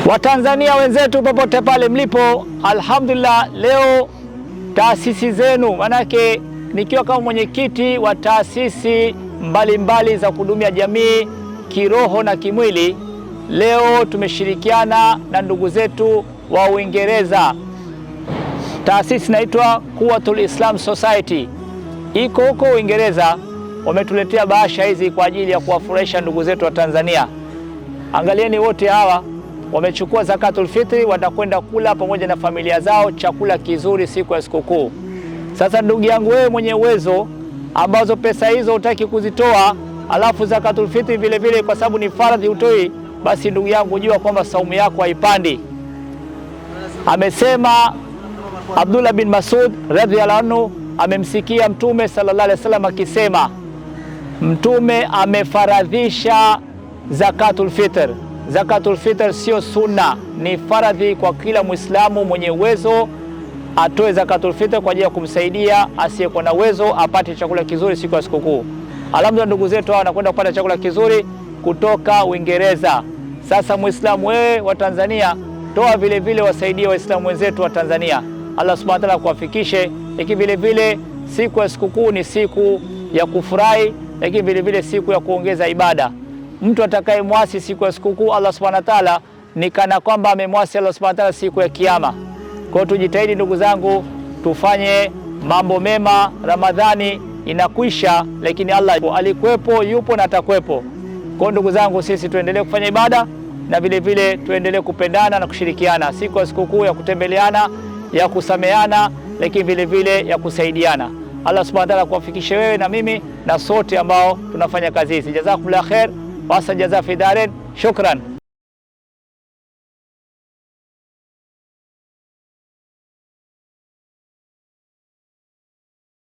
Watanzania wenzetu popote pale mlipo, alhamdulillah, leo taasisi zenu, manake nikiwa kama mwenyekiti wa taasisi mbalimbali za kuhudumia jamii kiroho na kimwili, leo tumeshirikiana na ndugu zetu wa Uingereza. Taasisi inaitwa Quwwatul Islam Society, iko huko Uingereza. Wametuletea bahasha hizi kwa ajili ya kuwafurahisha ndugu zetu wa Tanzania. Angalieni, wote hawa wamechukua zakatul fitri, watakwenda kula pamoja na familia zao chakula kizuri siku ya sikukuu. Sasa ndugu yangu, wewe mwenye uwezo ambazo pesa hizo hutaki kuzitoa, alafu zakatul fitri vile vile kwa sababu ni faradhi utoi, basi ndugu yangu jua kwamba saumu yako haipandi. Amesema Abdullah bin Mas'ud radhiyallahu anhu, amemsikia Mtume sallallahu alaihi wasallam akisema, Mtume amefaradhisha zakatul fitr. Zakatul fitr sio sunna, ni faradhi kwa kila Muislamu mwenye uwezo atoe zakatul fitr kwa ajili ya kumsaidia asiyekuwa na uwezo apate chakula kizuri siku ya sikukuu. Alhamdulillah, ndugu zetu hawa wanakwenda kupata chakula kizuri kutoka Uingereza. Sasa Muislamu wewe wa Tanzania, toa vile vile wasaidie Waislamu wenzetu wa Tanzania. Allah subhanahu wa ta'ala kuwafikishe. Lakini vile vile siku ya sikukuu ni siku ya kufurahi, lakini vile vile siku ya kuongeza ibada. Mtu atakaye muasi siku ya sikukuu Allah subhanahu wa ta'ala ni kana kwamba amemwasi Allah subhanahu wa ta'ala siku ya kiyama. Kwa hiyo tujitahidi ndugu zangu, tufanye mambo mema. Ramadhani inakwisha, lakini Allah alikuwepo, yupo na atakuwepo. Kwa hiyo ndugu zangu, sisi tuendelee kufanya ibada na vile vile tuendelee kupendana na kushirikiana. Siku ya sikukuu ya kutembeleana, ya kusameana, lakini vile vile ya kusaidiana. Allah subhanahu wa ta'ala kuwafikishe wewe na mimi na sote ambao tunafanya kazi hizi. Jazakumullah khair wa asa jaza fi darin. Shukran.